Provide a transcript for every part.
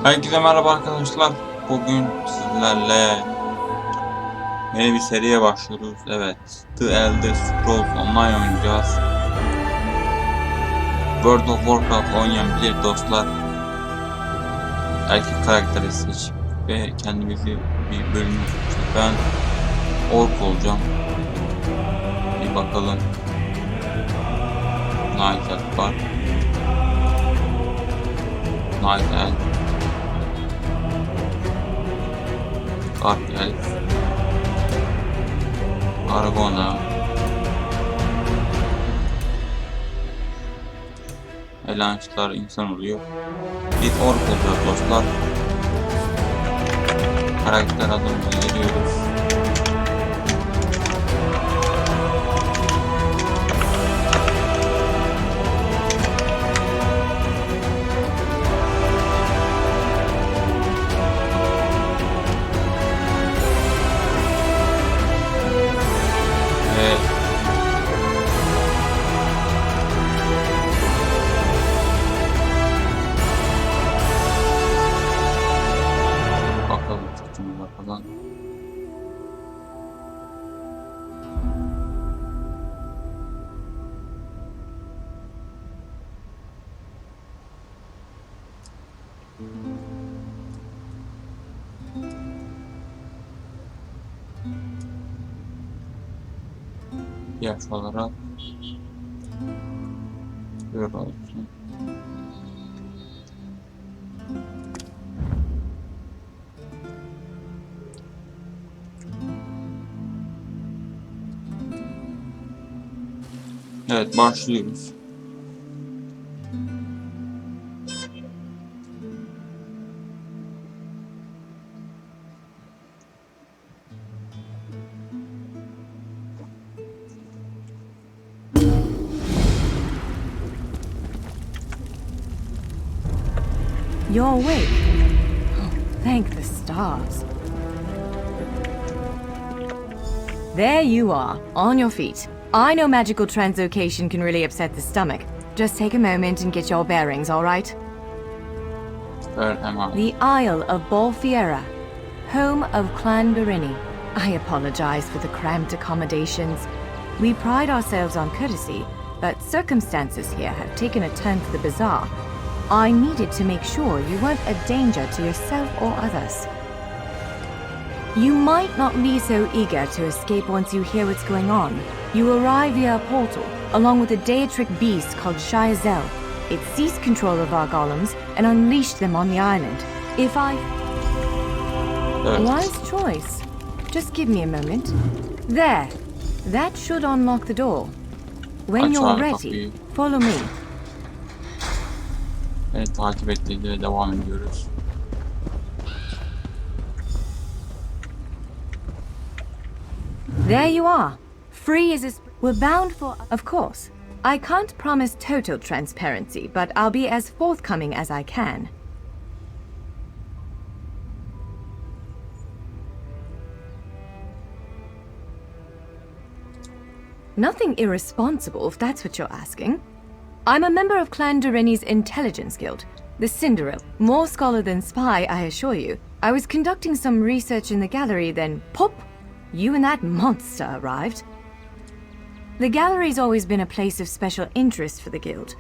Herkese merhaba arkadaşlar. Bugün sizlerle yeni bir seriye başlıyoruz. Evet, The Scrolls Online oynayacağız. World of Warcraft oynayan bilir dostlar. Erkek karakteri seç ve kendimizi bir bölüm seçeceğiz. Ben ork olacağım. Bir bakalım. Night var. Night Elf, Argona, elançlar insan oluyor. Bir ork olacağız dostlar. Karakter adımızı giriyoruz. Bakalım seçimler falan. Yaş olarak böyle olsun. Evet, başlıyoruz. You're awake. Oh, thank the stars. There you are, on your feet. I know magical translocation can really upset the stomach. Just take a moment and get your bearings, all right? The Isle of Bolfiera, home of Clan Berini. I apologize for the cramped accommodations. We pride ourselves on courtesy, but circumstances here have taken a turn for the bizarre. I needed to make sure you weren't a danger to yourself or others. You might not be so eager to escape once you hear what's going on. You arrive via a portal, along with a deitric beast called Shayazel. It seized control of our golems and unleashed them on the island. If I... Wise choice. Just give me a moment. There. That should unlock the door. When you're ready, follow me. Evet, takip ettiğiyle devam ediyoruz. There you are. Free as is. We're bound for... Of course. I can't promise total transparency, but I'll be as forthcoming as I can. Nothing irresponsible, if that's what you're asking. I'm a member of Clan Dureni's Intelligence Guild, the Cinderella. More scholar than spy, I assure you. I was conducting some research in the gallery, then pop! You and that monster arrived. The gallery's always been a place of special interest for the guild,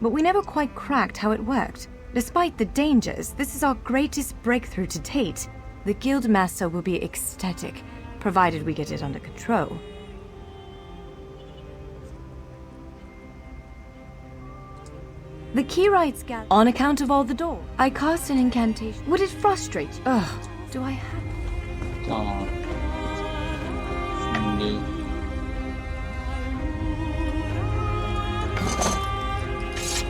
but we never quite cracked how it worked. Despite the dangers, this is our greatest breakthrough to date. The guild master will be ecstatic, provided we get it under control. The key writes on account of all the doors. I cast an incantation. Would it frustrate you? Ugh, do I have... Tamam. Şimdi...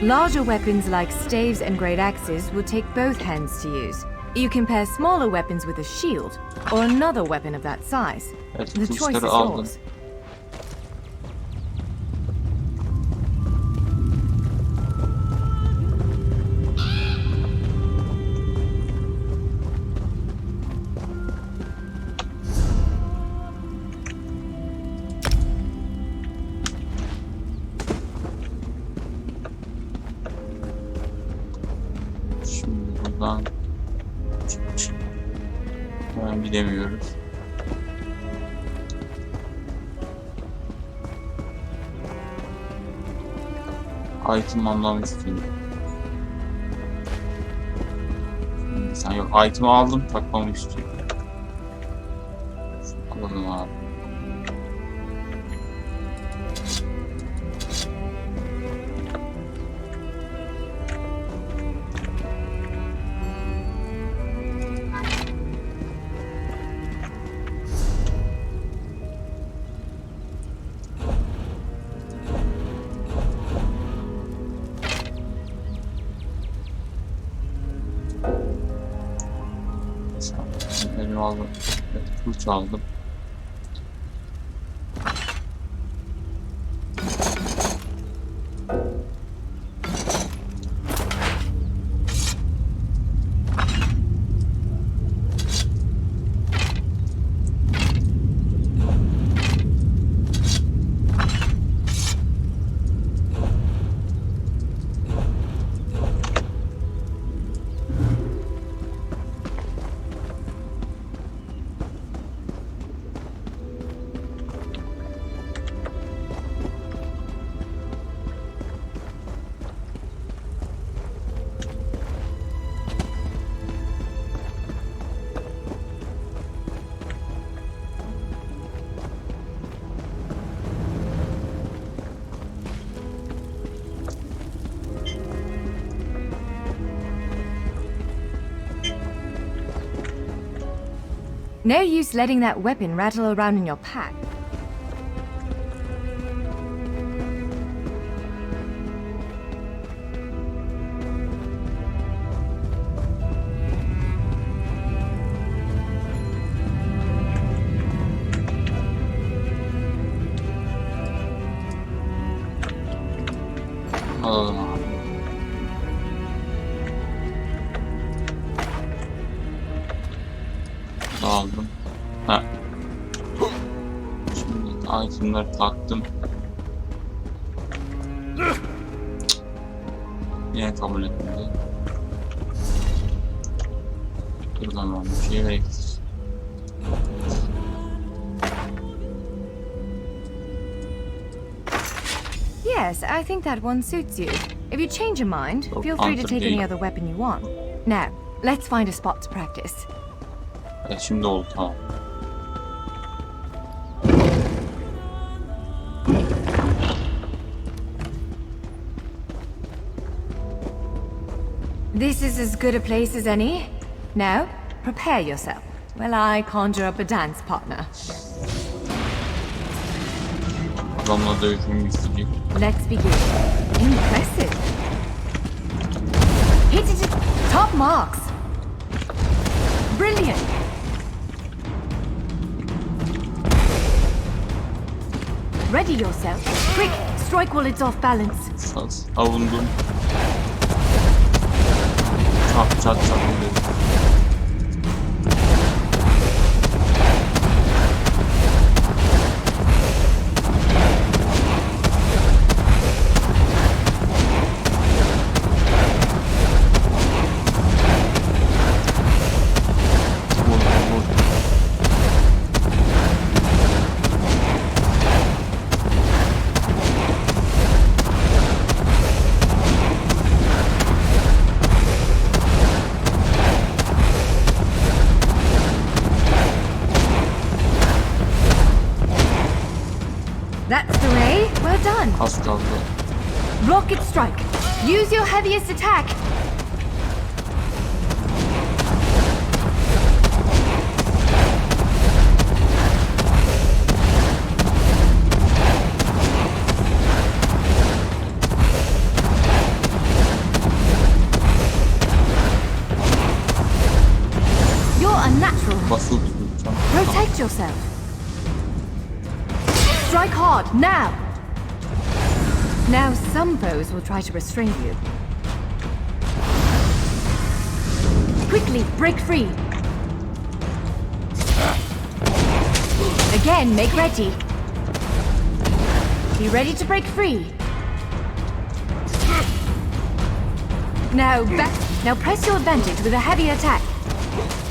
Larger weapons like staves and great axes will take both hands to use. You can pair smaller weapons with a shield, or another weapon of that size. Evet, The choice is aldım. yours. Şimdi buradan Hemen gidemiyoruz. Item anlamı istiyorum. Sen yok. Item'ı aldım, takmamı istiyor. Alalım abi. Elimi aldım. Evet, kılıç aldım. No use letting that weapon rattle around in your pack. Alalım abi. Aldım. Ha. Şimdi itemleri taktım. Yine kabul etmedi. Dur lan, bir şey eksik. Yes, I think that one suits you. If you change your mind, Çok feel free to take any değil. other weapon you want. Now, let's find a spot to practice. Evet, şimdi oldu, tamam. This is as good a place as any. Now, prepare yourself while I conjure up a dance partner. Adamla dövüşümü isteyecek. Let's begin. Impressive. Hit it at top marks. Brilliant. Ready yourself. Quick, strike while it's off balance. Savundum. Çat çat çat oluyor. That's the way. Well done. Az kaldı. Rocket strike. Use your heaviest attack. You're unnatural. Basılı tutacağım. Protect yourself. Strike hard, now! Now some foes will try to restrain you. Quickly, break free. Again, make ready. Be ready to break free. Now back. Now press your advantage with a heavy attack.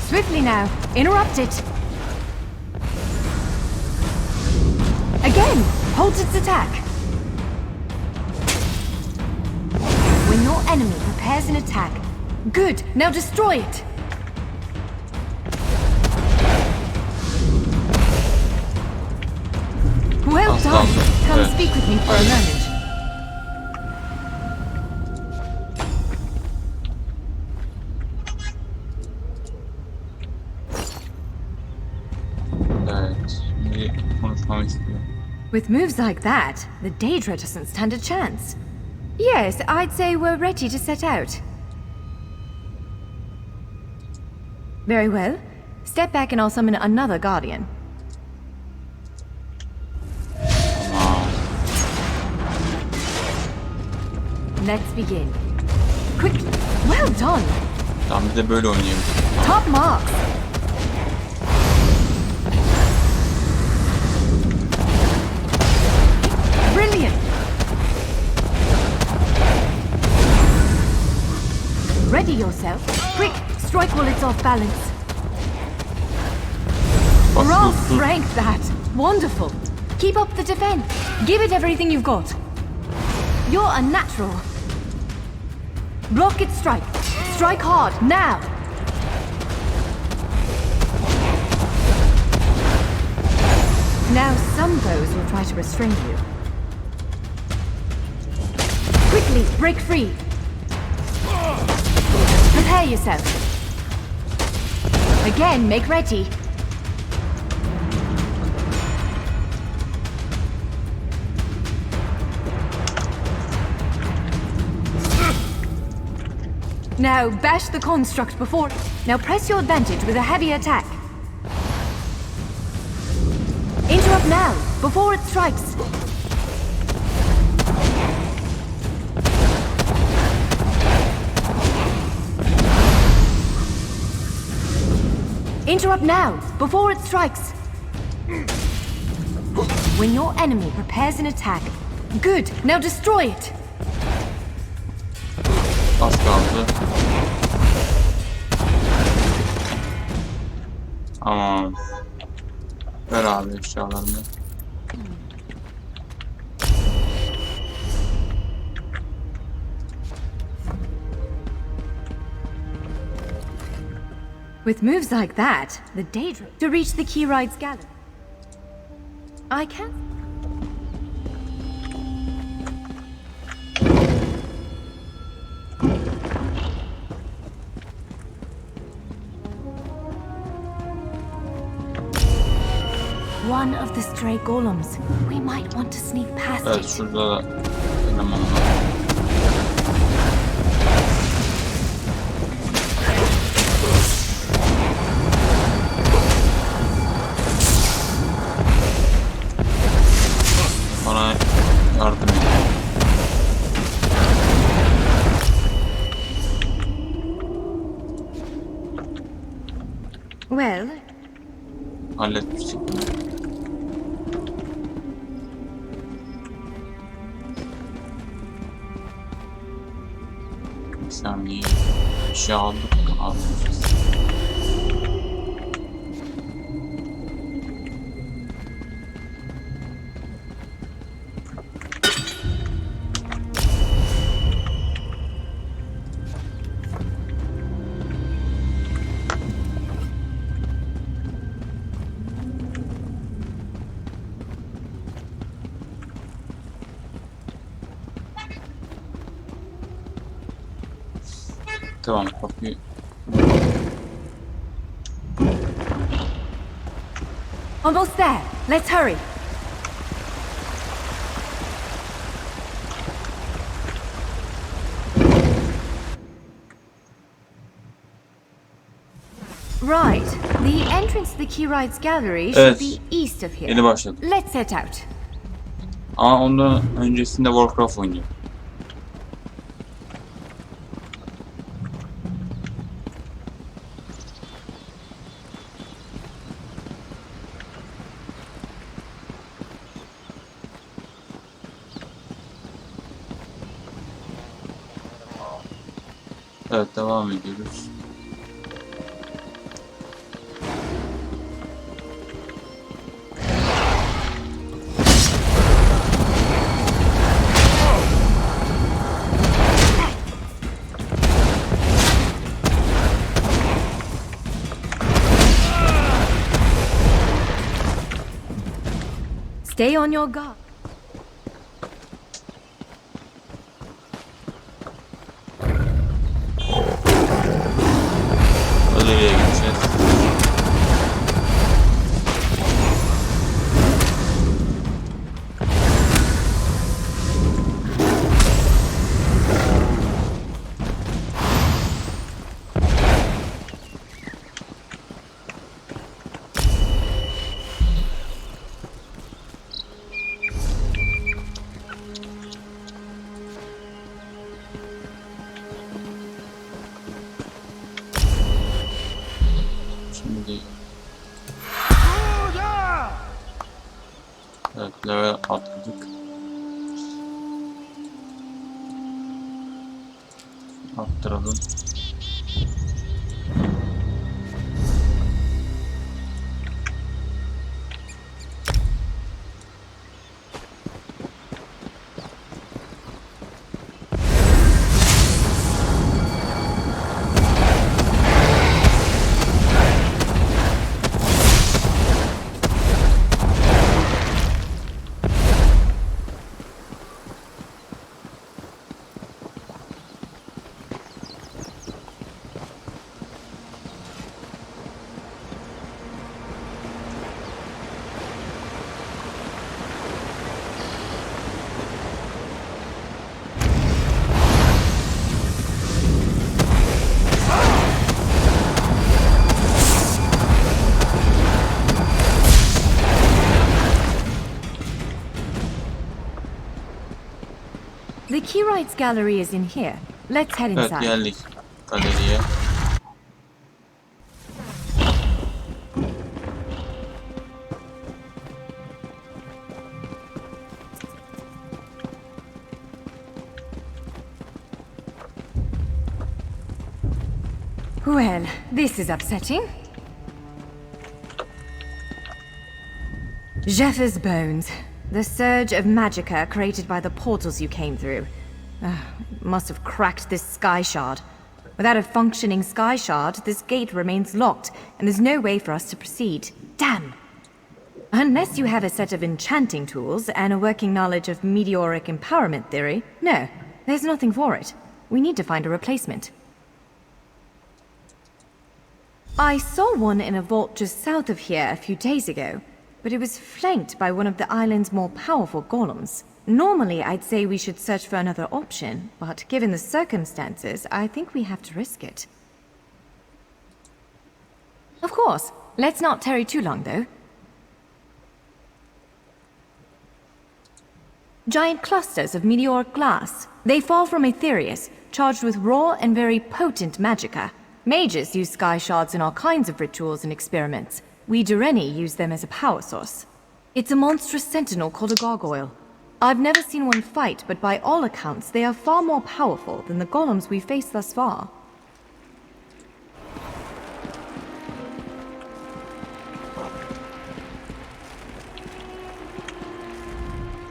Swiftly now. Interrupt it. Again. Halt its attack. When your enemy prepares an attack. Good. Now destroy it. Well done. Come speak with me for a moment. Evet, şimdi konuşmamı istiyor. With moves like that, the Daedra doesn't stand a chance. Yes, I'd say we're ready to set out. Very well. Step back and I'll summon another guardian. Tamam. Let's begin. Quick! Well done! Tamam, bir de böyle oynayalım. Top marks! Brilliant! Ready yourself. Quick! Strike while it's off balance. Raw strength, that! Wonderful! Keep up the defense. Give it everything you've got. You're a natural. Block its strike. Strike hard, now! Now some foes will try to restrain you. Quickly, break free. Prepare yourself. Again, make ready. Now bash the construct before... Now press your advantage with a heavy attack. Interrupt now, before it strikes. Interrupt now, before it strikes. When your enemy prepares an attack. Good, now destroy it. Az kaldı. Tamam. Ver abi eşyalarını. With moves like that, the Daedra... To reach the Key Ride's gallery. I can't... One of the stray golems. We might want to sneak past Evet, it. şurada da oynamam lazım. Bana yardım et. Well, Halletmiştik bunu. Bir saniye. Eşya aldık mı? Almışız. Tamam, kapıyı... almost there. Let's hurry. Right. The entrance to the Key Ride's gallery should Evet. be east of here. Yeni başladım. Let's set out. Ama ondan öncesinde Warcraft oynuyor. Evet, devam ediyoruz. Stay on your guard. Nereye gideceğiz? Evet, level atladık. Arttıralım. The key rights gallery is in here. Let's head Evet, inside. geldik galeriye. Well, this is upsetting. Jeffers' bones. The surge of magicka created by the portals you came through. Must have cracked this sky shard. Without a functioning sky shard, this gate remains locked, and there's no way for us to proceed. Damn! Unless you have a set of enchanting tools and a working knowledge of meteoric empowerment theory, no, there's nothing for it. We need to find a replacement. I saw one in a vault just south of here a few days ago, but it was flanked by one of the island's more powerful golems. Normally, I'd say we should search for another option, but given the circumstances, I think we have to risk it. Of course. Let's not tarry too long, though. Giant clusters of meteoric glass. They fall from Aetherius, charged with raw and very potent magicka. Mages use sky shards in all kinds of rituals and experiments. We Yerini use them as a power source. It's a monstrous sentinel called a gargoyle. I've never seen one fight, but by all accounts, they are far more powerful than the golems we've faced thus far.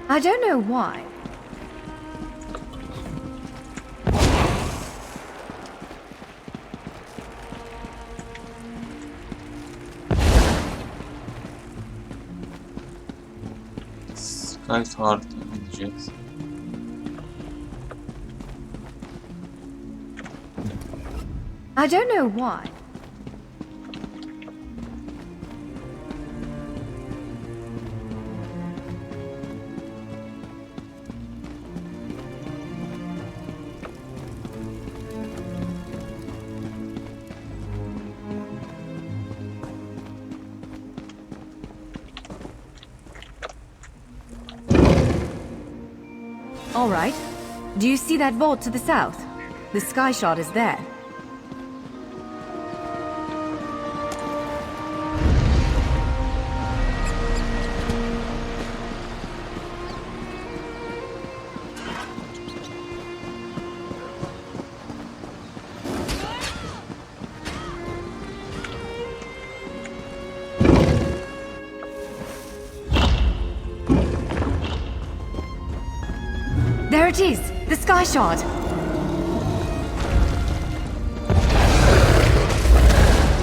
I don't know why. Sky Shard'a gideceğiz. I don't know why. All right. Do you see that vault to the south? The sky shard is there. There it is! The sky shard!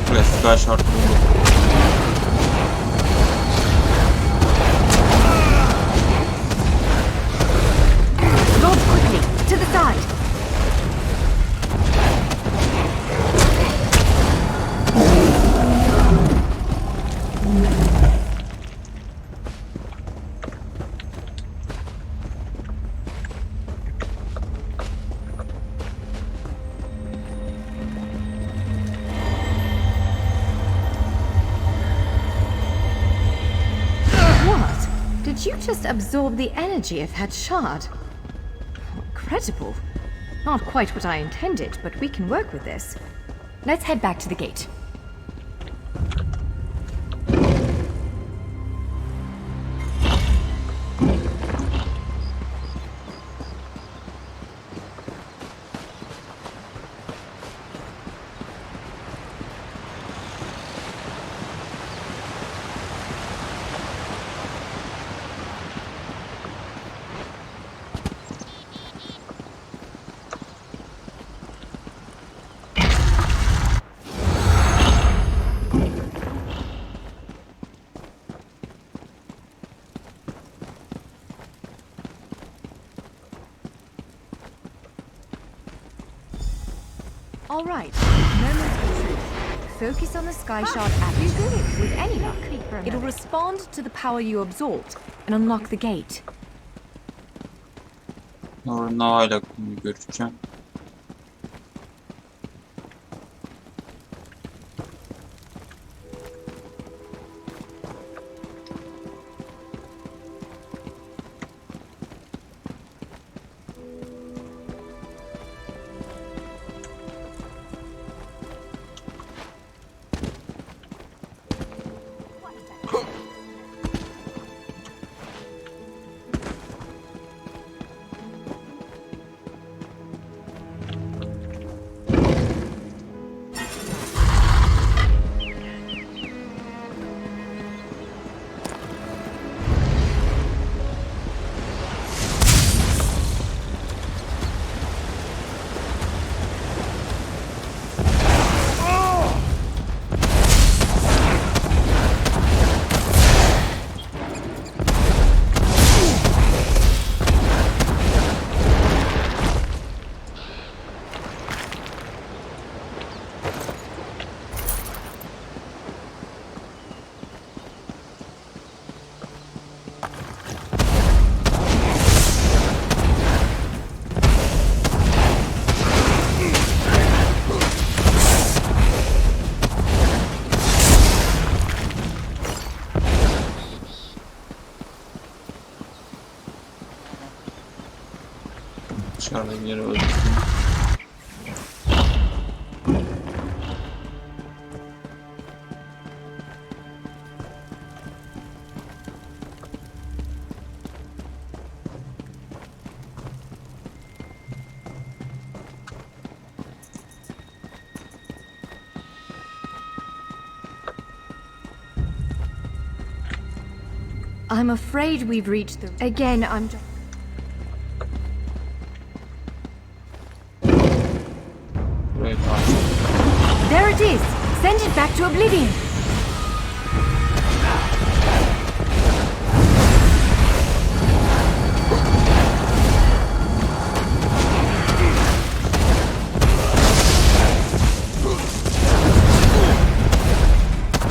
Buraya Sky Shard bulduk. just absorb the energy of that shard. Incredible. Not quite what I intended, but we can work with this. Let's head back to the gate. All right, moment of truth. Focus on the sky shard aperture. With any luck, it'll respond to the power you absorbed and unlock the gate. Sonra hala göreceğim. Dışarıda bir yere öldürdüm. I'm afraid we've reached the... Again, I'm just... There it is! Send it back to Oblivion!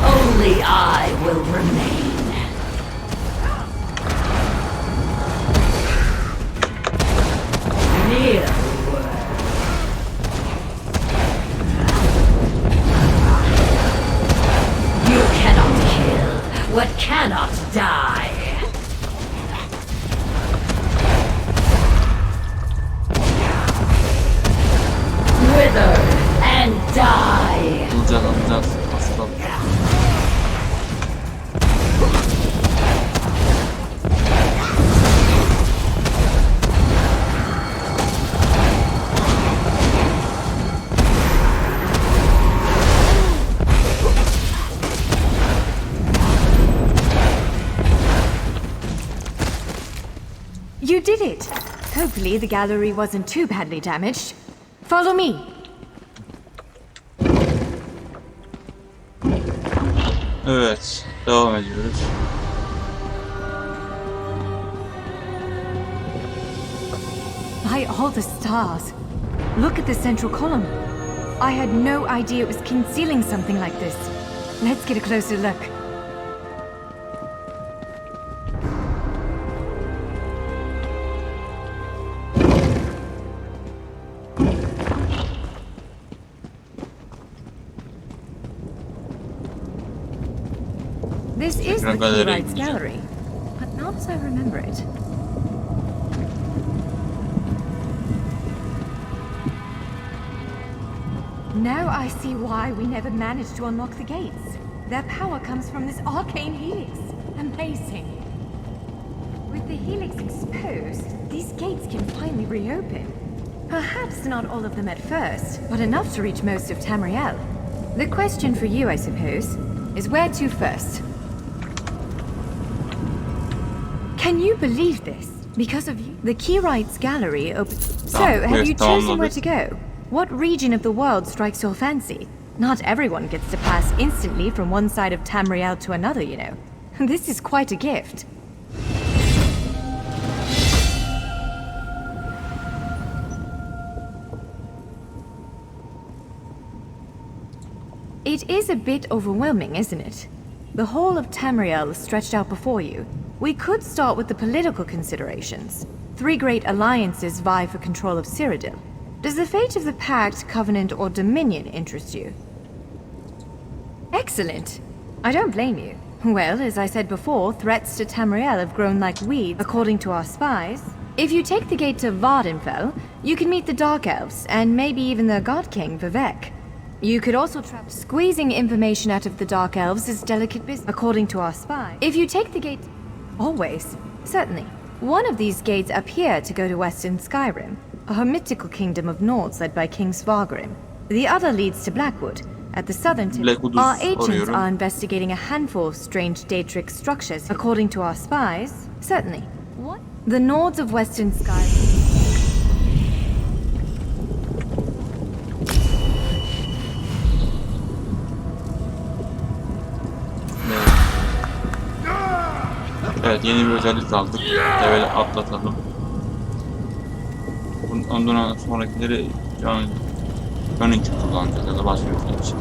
Only I will remain. Near. What cannot die. Wither and die. Alacağız. Aslan. You did it! Hopefully the gallery wasn't too badly damaged. Follow me! Evet, devam ediyoruz. By all the stars! Look at the central column. I had no idea it was concealing something like this. Let's get a closer look. This is the playwright's gallery, but not as I remember it. Now I see why we never managed to unlock the gates. Their power comes from this arcane helix. Amazing. With the helix exposed, these gates can finally reopen. Perhaps not all of them at first, but enough to reach most of Tamriel. The question for you, I suppose, is where to first? Can you believe this? Because of you, the Keyrights Gallery opened. So, have you chosen where to go? What region of the world strikes your fancy? Not everyone gets to pass instantly from one side of Tamriel to another, you know. This is quite a gift. It is a bit overwhelming, isn't it? The whole of Tamriel is stretched out before you. We could start with the political considerations. 3 great alliances vie for control of Cyrodiil. Does the fate of the Pact, Covenant, or Dominion interest you? Excellent. I don't blame you. Well, as I said before, threats to Tamriel have grown like weeds, according to our spies. If you take the gate to Vardenfell, you can meet the Dark Elves, and maybe even the God King, Vivek. You could also trap. Squeezing information out of the Dark Elves is delicate business, according to our spy. If you take the gate... Always. Certainly. One of these gates appear to go to Western Skyrim, a mythical kingdom of Nords led by King Svargrim. The other leads to Blackwood. At the southern tip, our agents are investigating a handful of strange Daedric structures, according to our spies. Certainly. What? The Nords of Western Skyrim. Evet, yeni bir özellik aldık. Level'i atlatalım. Ondan sonrakileri canlı için kullanacağız ya da başka bir şey için.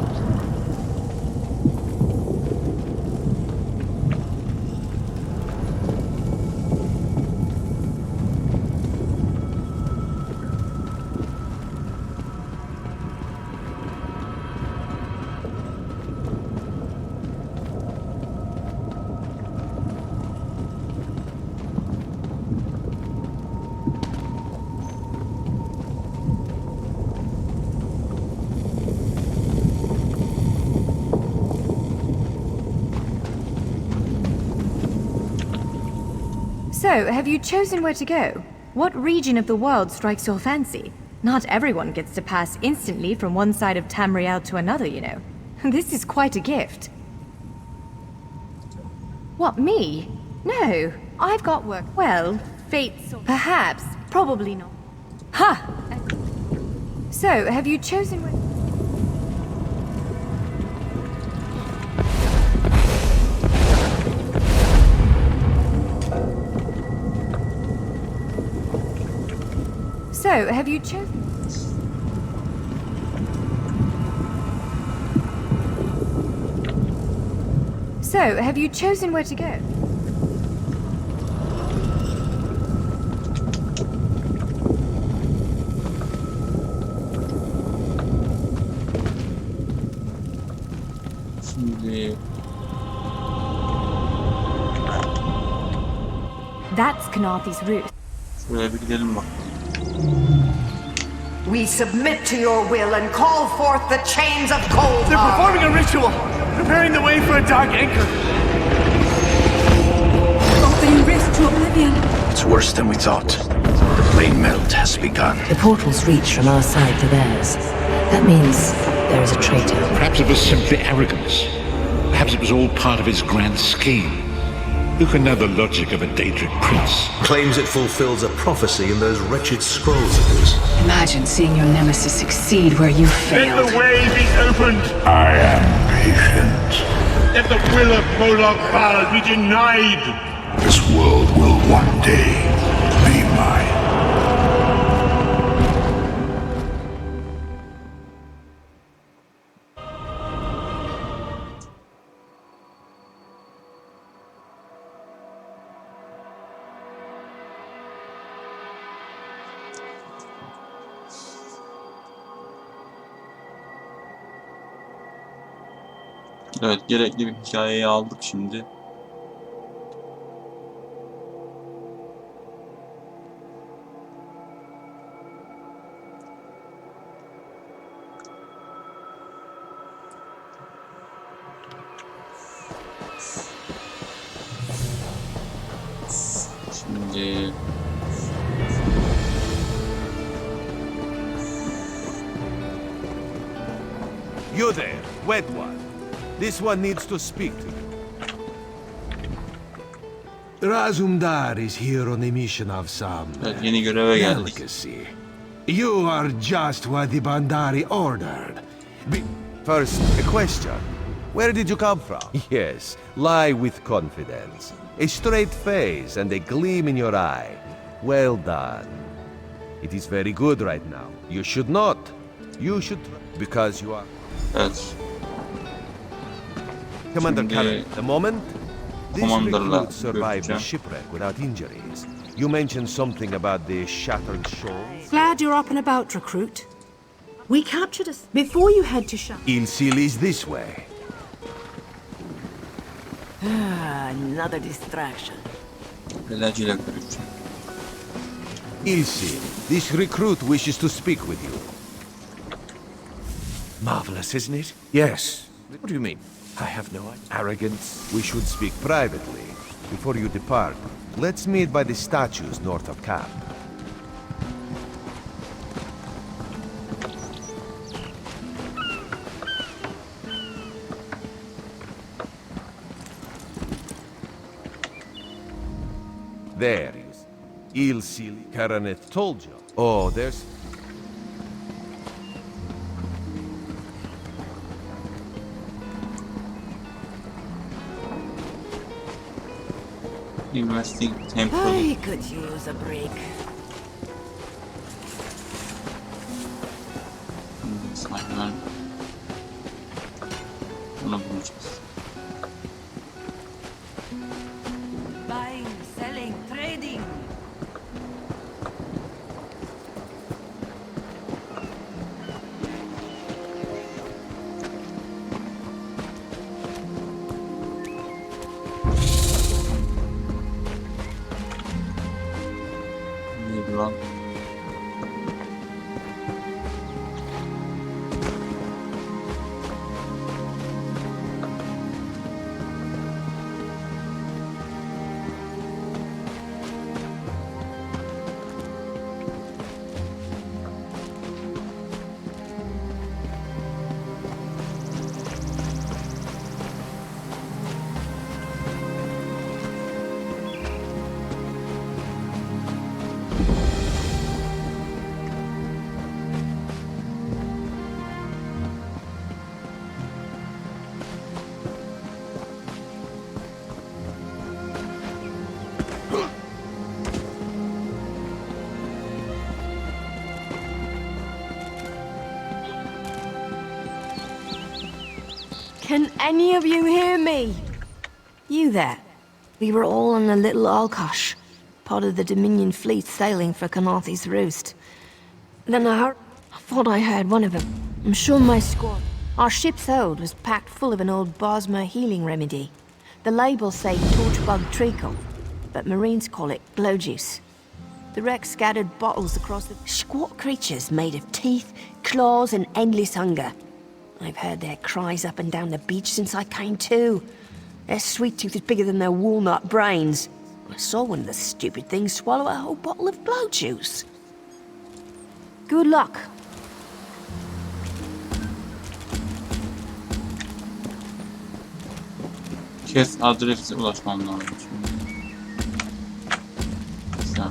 So, have you chosen where to go? What region of the world strikes your fancy? Not everyone gets to pass instantly from one side of Tamriel to another, you know. This is quite a gift. What, me? No, I've got work. Well, fate's... Perhaps, probably not. Ha! So, have you chosen where... So, have you chosen... So, have you chosen where to go? Şimdi... That's Knarthy's route. Şuraya bir gidelim bak. We submit to your will and call forth the chains of cold. They're performing a ritual, preparing the way for a dark anchor. Opening rift to Oblivion. It's worse than we thought. The plane melt has begun. The portals reach from our side to theirs. That means there is a traitor. Perhaps it was simply arrogance. Perhaps it was all part of his grand scheme. Who can know the logic of a Daedric prince? Claims it fulfills a prophecy in those wretched scrolls of his. Imagine seeing your nemesis succeed where you failed. Let the way be opened! I am patient. Let the will of Moloch Baal be denied! This world will one day be mine. Evet, gerekli bir hikayeyi aldık şimdi. Şimdi You there, wet one. This one needs to speak to you. Razumdar is here on a mission of some evet, yeni göreve geldik. delicacy. You are just what the Bandari ordered. First, a question. Where did you come from? Yes, lie with confidence. A straight face and a gleam in your eye. Well done. It is very good right now. You should not. You should, because you are... Evet. Commander Şimdi Karen, the moment this Commander'la recruit survived the görüşeceğim. shipwreck without injuries. You mentioned something about the shattered shoals. Glad you're up and about, recruit. We captured us before you head to Shah. Ilsil is this way. Another distraction. Belacıyla görüşeceğim. Ilsil, this recruit wishes to speak with you. Marvelous, isn't it? Yes. What do you mean? I have no idea. Arrogance. We should speak privately. Before you depart, let's meet by the statues north of camp. There is Ilsil Karanet told you. Oh, there's... Investing temple. I could use a break. Hemen bunu bulacağız. Buying, selling, trading. Neydi lan? Can any of you hear me? You there? We were all on the little Alkosh, part of the Dominion fleet sailing for Kanathi's Roost. Then I thought I heard one of them. I'm sure my squad. Our ship's hold was packed full of an old Bosmer healing remedy. The labels say torchbug treacle, but Marines call it blow juice. The wreck scattered bottles across the squat creatures made of teeth, claws, and endless hunger. I've heard their cries up and down the beach since I came to. Their sweet tooth is bigger than their walnut brains. I saw one of the stupid things swallow a whole bottle of blow juice. Good luck. Kes adrese ulaşmam lazım şimdi. Güzel.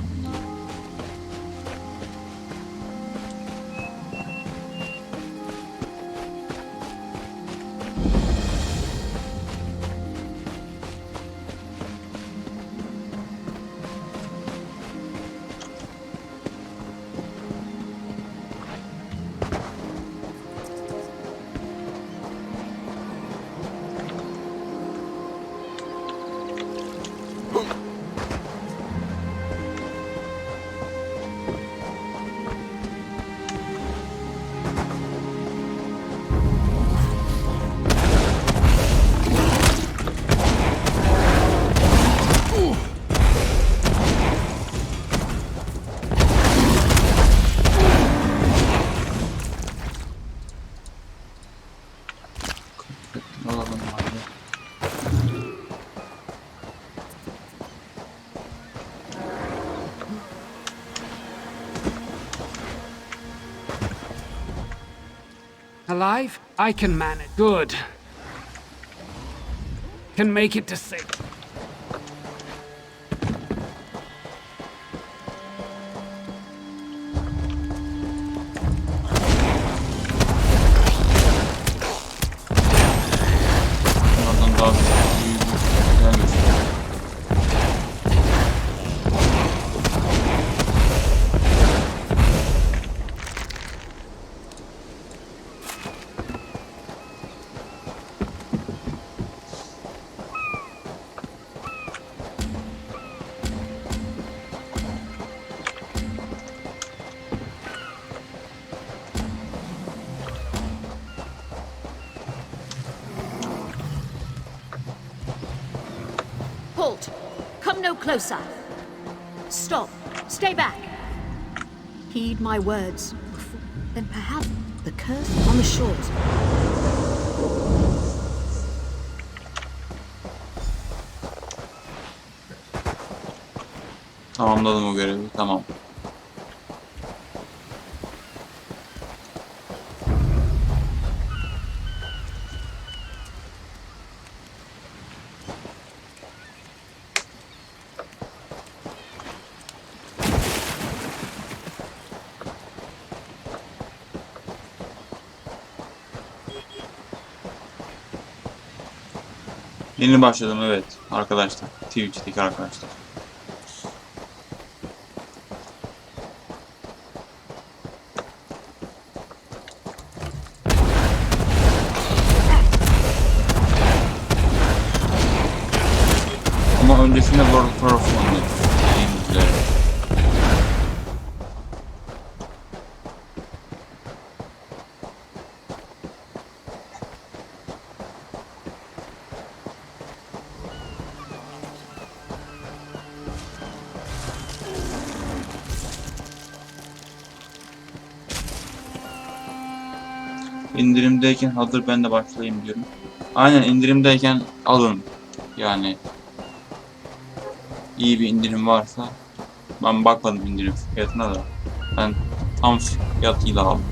alive, I can manage. Good. Can make it to safety. Bunlardan daha büyük gelmiş. Halt! Come no closer! Stop! Stay back! Heed my words. Then perhaps the curse on the shores. Tamamladım o görevi. Tamam. Yeni başladım, evet arkadaşlar. Twitch'teki arkadaşlar. Ama öncesinde World of oynadım. En güzel. İndirimdeyken hazır ben de başlayayım diyorum. Aynen, indirimdeyken alın. Yani iyi bir indirim varsa, ben bakmadım indirim fiyatına da. Ben tam fiyatıyla aldım.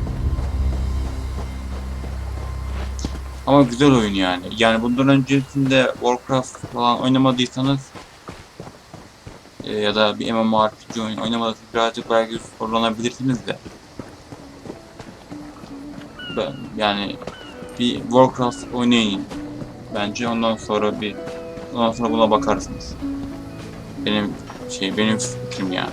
Ama güzel oyun yani. Yani bundan öncesinde Warcraft falan oynamadıysanız ya da bir MMORPG oyun oynamadıysanız birazcık belki zorlanabilirsiniz de. Yani bir Warcraft oynayın bence, ondan sonra buna bakarsınız. Benim fikrim yani.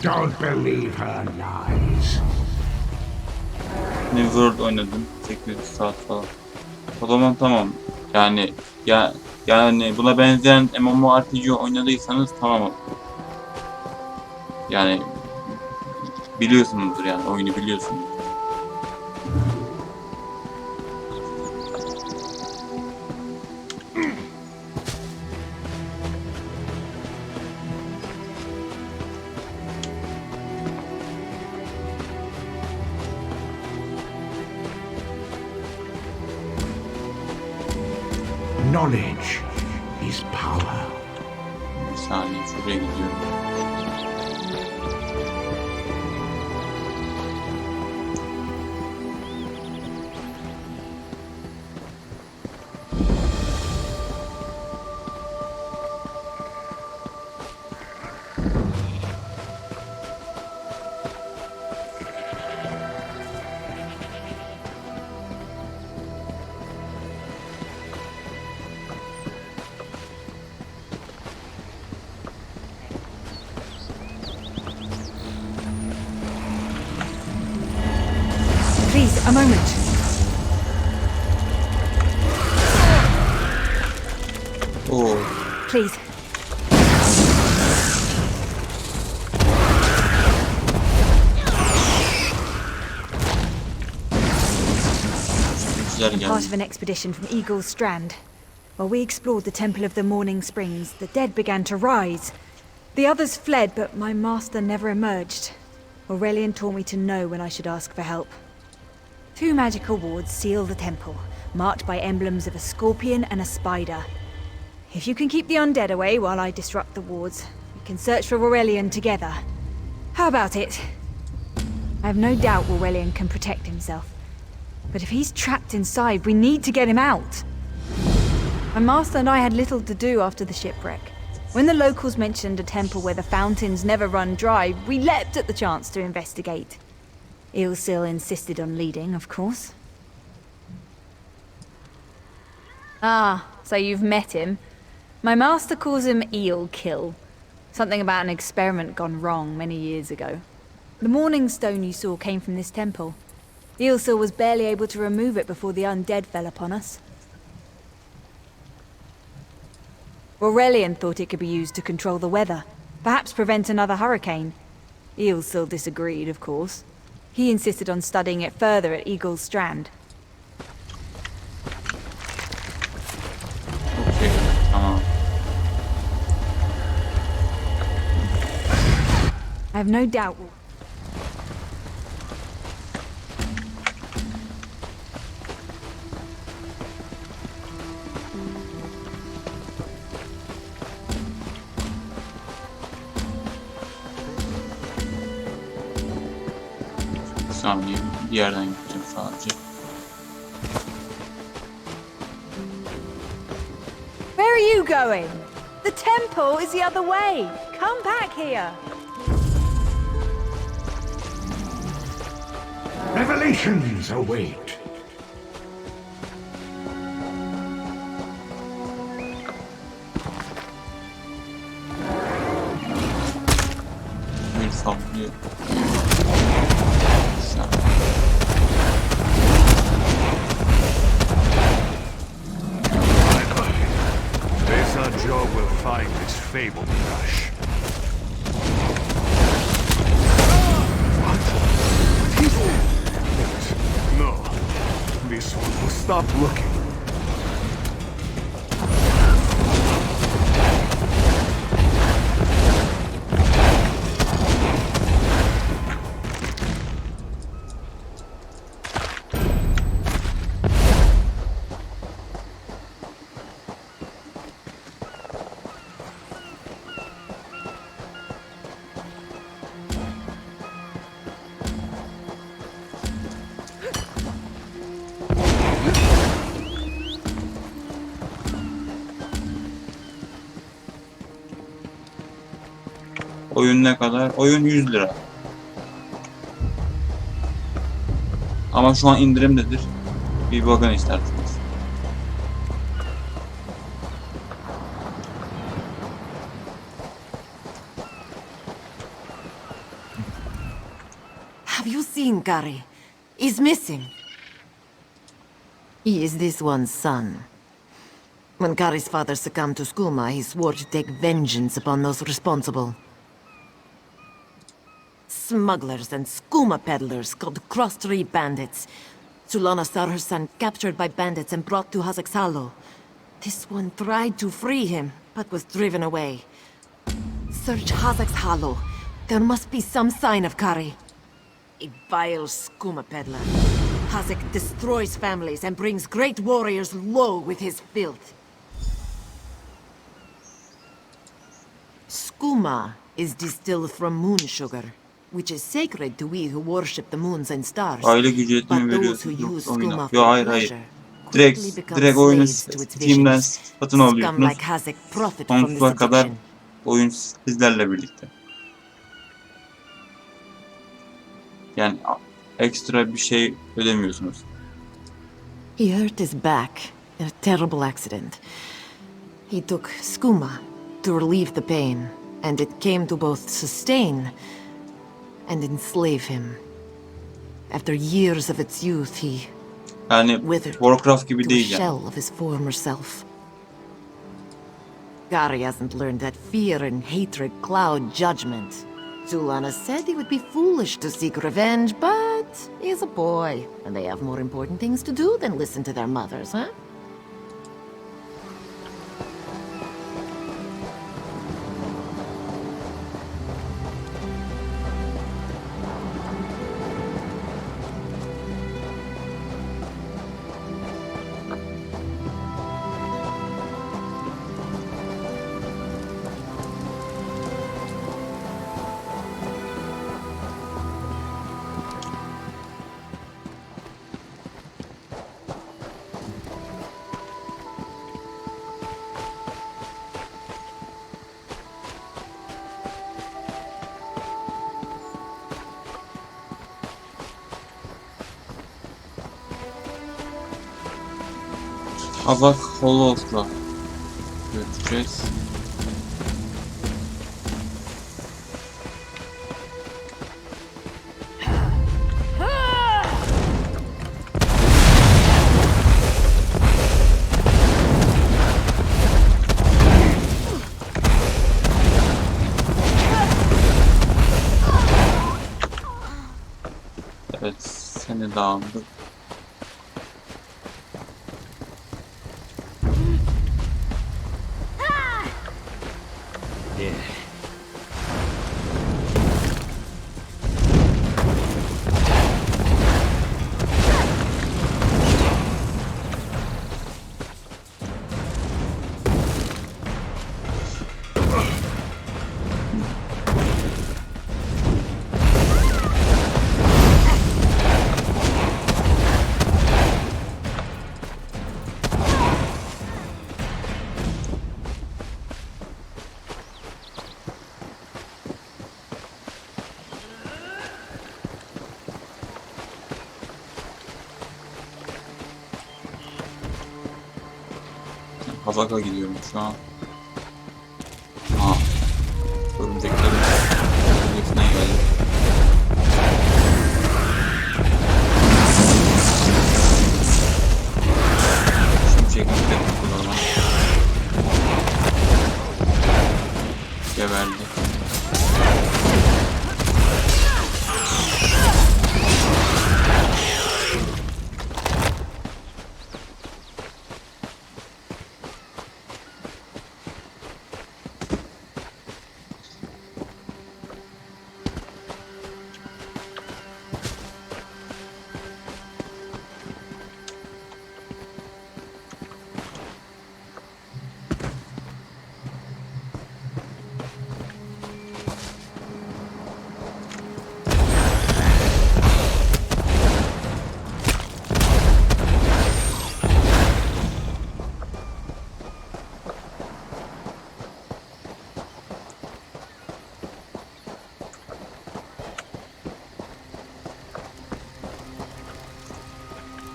Don't believe her lies. New World oynadım 800 saat falan. O zaman tamam. Yani buna benzeyen MMORPG oynadıysanız tamam. Yani biliyorsunuzdur, yani oyunu biliyorsunuz. Knowledge is power. Bir saniye, şuraya gidiyorum. Please, a moment. Oo. Please. Güzel geldi. Part of an expedition from Eagle's Strand. While we explored the Temple of the Morning Springs, the dead began to rise. The others fled, but my master never emerged. Aurelian taught me to know when I should ask for help. 2 magical wards seal the temple, marked by emblems of a scorpion and a spider. If you can keep the undead away while I disrupt the wards, we can search for Aurelian together. How about it? I have no doubt Aurelian can protect himself. But if he's trapped inside, we need to get him out. My master and I had little to do after the shipwreck. When the locals mentioned a temple where the fountains never run dry, we leapt at the chance to investigate. Ilsil insisted on leading, of course. Ah, so you've met him. My master calls him Eel Kill. Something about an experiment gone wrong many years ago. The morning stone you saw came from this temple. Ilsil was barely able to remove it before the undead fell upon us. Aurelian thought it could be used to control the weather, perhaps prevent another hurricane. Ilsil disagreed, of course. He insisted on studying it further at Eagle's Strand. Okay, tamam. I have no doubt. Bir saniye, bir yerden gideceğim sadece. Where are you going? The temple is the other way. Come back here. Revelations await. Bir saplıyor. Joe will find his fabled brush. What? No. This one will stop looking. Oyun ne kadar? Oyun 100 lira. Ama şu an indirimdedir. Bir bakın isterseniz. Have you seen Gary? He's missing. He is this one's son. When Gary's father succumbed to skooma, he swore to take vengeance upon those responsible. Smugglers and skooma peddlers called Cross-Tree Bandits. Sulana saw her son captured by bandits and brought to Hazek's Hollow. This one tried to free him, but was driven away. Search Hazek's Hollow. There must be some sign of Kari. A vile skooma peddler. Hazek destroys families and brings great warriors low with his filth. Skooma is distilled from moon sugar, which is sacred to we who worship the moons and stars. Aile gücü yetimi But those who veriyorsunuz use oyuna. skooma Yo, for hayır. pleasure Direkt quickly become oyunu slaves to its Steam'den visions. satın Scum alıyorsunuz. like Hazek profit from this Sonsuza kadar addiction. oyun sizlerle birlikte. Yani ekstra bir şey ödemiyorsunuz. He hurt his back in a terrible accident. He took skooma to relieve the pain, and it came to both sustain and enslave him. After years of its youth, he Yani withered Warcraft gibi to a değil yani. shell of his former self. Gary hasn't learned that fear and hatred cloud judgment. Zulana said he would be foolish to seek revenge, but he's a boy, and they have more important things to do than listen to their mothers, huh? Hazak Hollows'la görüşeceğiz. Evet, seni dağıldık. Hazak'a gidiyorum şu an. Örümceklerin üstüne geldim. Şimdi çekmişler kullanalım. Geberdi.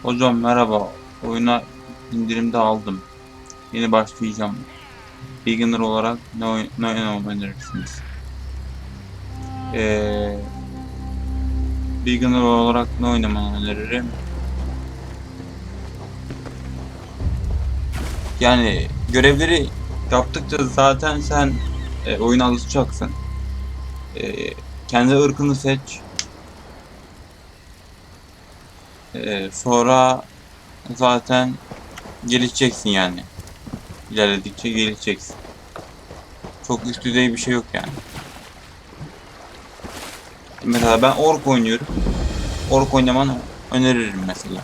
Hocam merhaba. Oyuna indirimde aldım. Yeni başlayacağım. Beginner olarak ne oynamamı önerirsiniz? Beginner olarak ne oynamamı öneririm? Yani görevleri yaptıkça zaten sen oyuna alışacaksın. Kendi ırkını seç. Sonra zaten gelişeceksin yani. İlerledikçe gelişeceksin. Çok üst düzey bir şey yok yani. Mesela ben ork oynuyorum. Ork oynamanı öneririm mesela.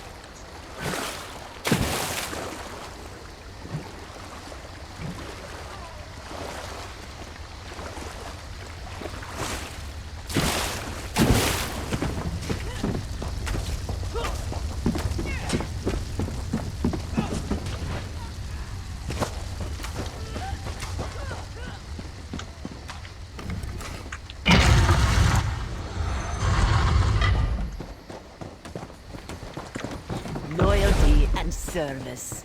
Loyalty and service.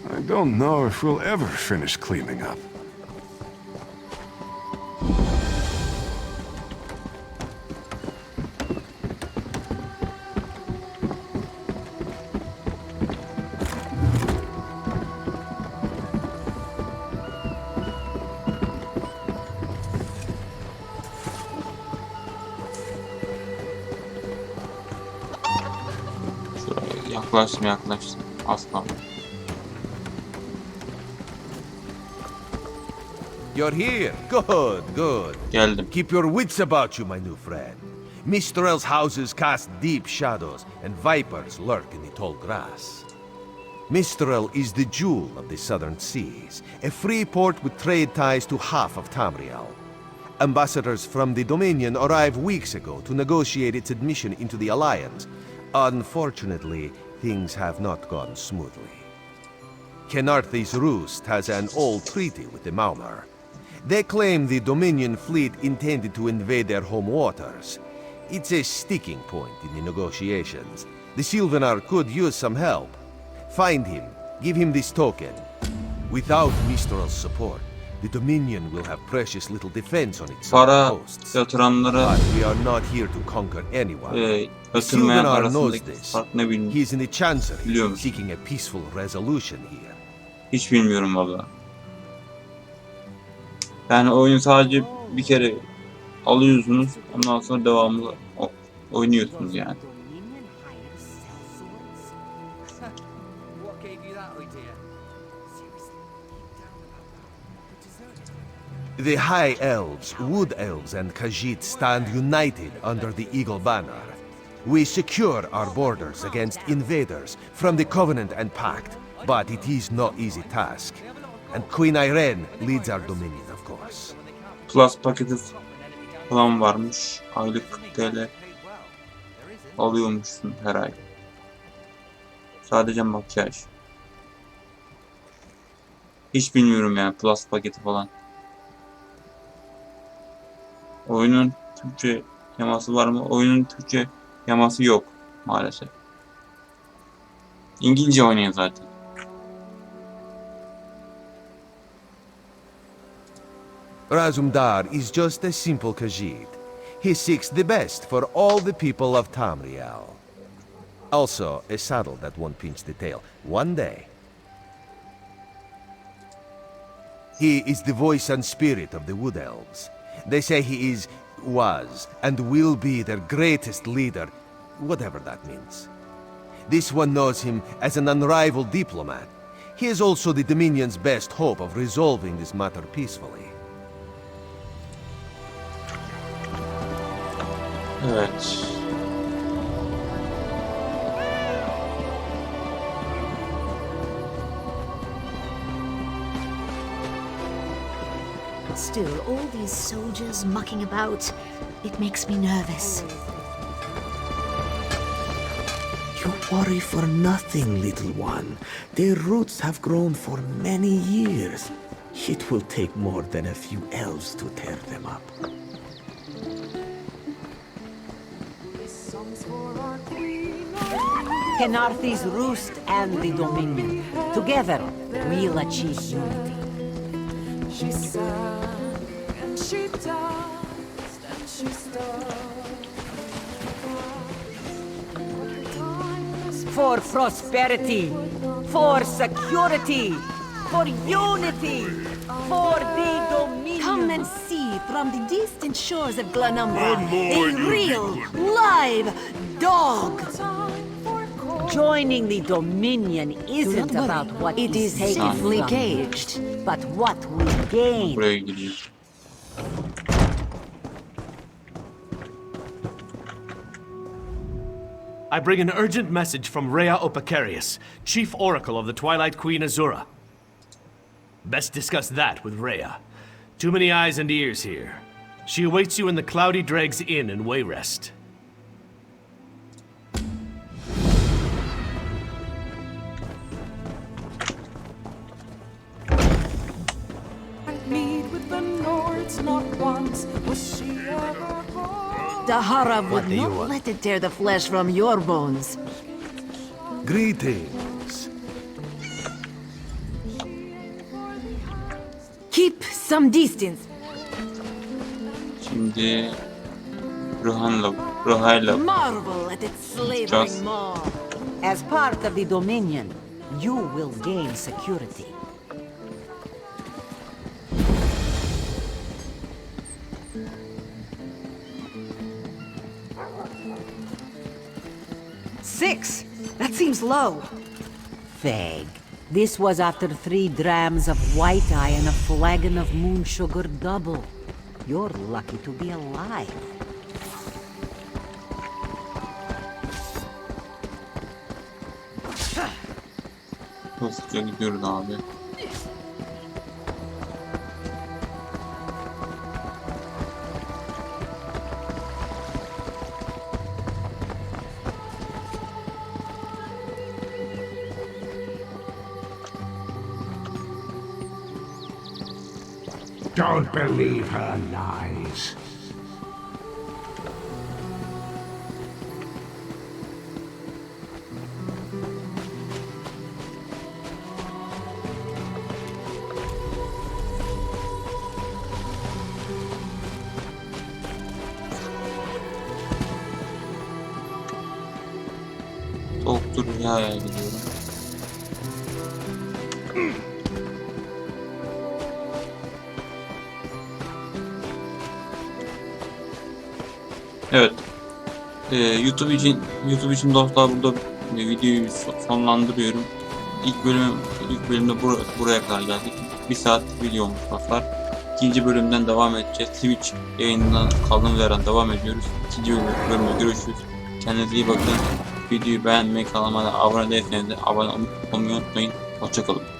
I don't know if we'll ever finish cleaning up. Yaklaştım. Az kaldı. You're here. Good, good. Geldim. Keep your wits about you, my new friend. Mistral's houses cast deep shadows, and vipers lurk in the tall grass. Mistral is the jewel of the southern seas, a free port with trade ties to half of Tamriel. Ambassadors from the Dominion arrived weeks ago to negotiate its admission into the Alliance. Unfortunately, things have not gone smoothly. Kenarthi's Roost has an old treaty with the Maumar. They claim the Dominion fleet intended to invade their home waters. It's a sticking point in the negotiations. The Sylvanar could use some help. Find him. Give him this token. Without Mistral's support, the Dominion will have precious little defense on its Para coasts. yatıranlara But we are not here to conquer anyone. yatırmayan Sylvanar knows arasındaki this. fark ne bilmiyorum. He is in the Chancery, Biliyor musun? seeking a peaceful resolution here. Hiç bilmiyorum valla. Yani oyunu sadece bir kere alıyorsunuz, ondan sonra devamlı oynuyorsunuz yani. The High Elves, Wood Elves, and Khajiit stand united under the Eagle Banner. We secure our borders against invaders from the Covenant and Pact, but it is no easy task. And Queen Irene leads our dominion, of course. Plus paketi falan varmış. Aylık 40 TL alıyormuşsun her ay. Sadece makyaj. Hiç bilmiyorum yani Plus paketi falan. Oyunun Türkçe yaması var mı? Oyunun Türkçe yaması yok maalesef. İngilizce oynuyor zaten. Razumdar is just a simple Khajiit. He seeks the best for all the people of Tamriel. Also, a saddle that won't pinch the tail. One day. He is the voice and spirit of the Wood Elves. They say he is, was, and will be their greatest leader, whatever that means. This one knows him as an unrivaled diplomat. He is also the Dominion's best hope of resolving this matter peacefully. Evet. Still, all these soldiers mucking about, it makes me nervous. You worry for nothing, little one. Their roots have grown for many years. It will take more than a few elves to tear them up. Kenarthi's roost and the Dominion. Together, we'll achieve unity. She sang and she danced and she For prosperity, for security, for unity, for the Dominion. Come and see from the distant shores of Glanumbra a real, live dog. Joining the Dominion isn't about what it is safely caged, but what we gain. Buraya gidiyor. I bring an urgent message from Rhea Opacarius, Chief Oracle of the Twilight Queen Azura. Best discuss that with Rhea. Too many eyes and ears here. She awaits you in the Cloudy Dregs Inn in Wayrest. meet with the Nords not once was she ever born. Dahara would not let it tear the flesh from your bones. Greetings. Keep some distance. Şimdi Ruhayla Marvel at its slavering maw. As part of the Dominion, you will gain security. Six! That seems low. Fag. This was after 3 drams of white eye and a flagon of moon sugar double. You're lucky to be alive. hızlıca gidiyoruz abi. Don't believe her lies. dünyaya gidiyorum. Evet. YouTube için dostlar burada videoyu sonlandırıyorum. İlk bölümde buraya kadar geldik. 1 saat video olmuş dostlar. İkinci bölümden devam edeceğiz. Twitch yayınından kaldığımız yerden devam ediyoruz. İkinci bölümde görüşürüz. Kendinize iyi bakın. Videoyu beğenmeyi, kanalıma abone değilseniz de abone olmayı unutmayın. Hoşça kalın.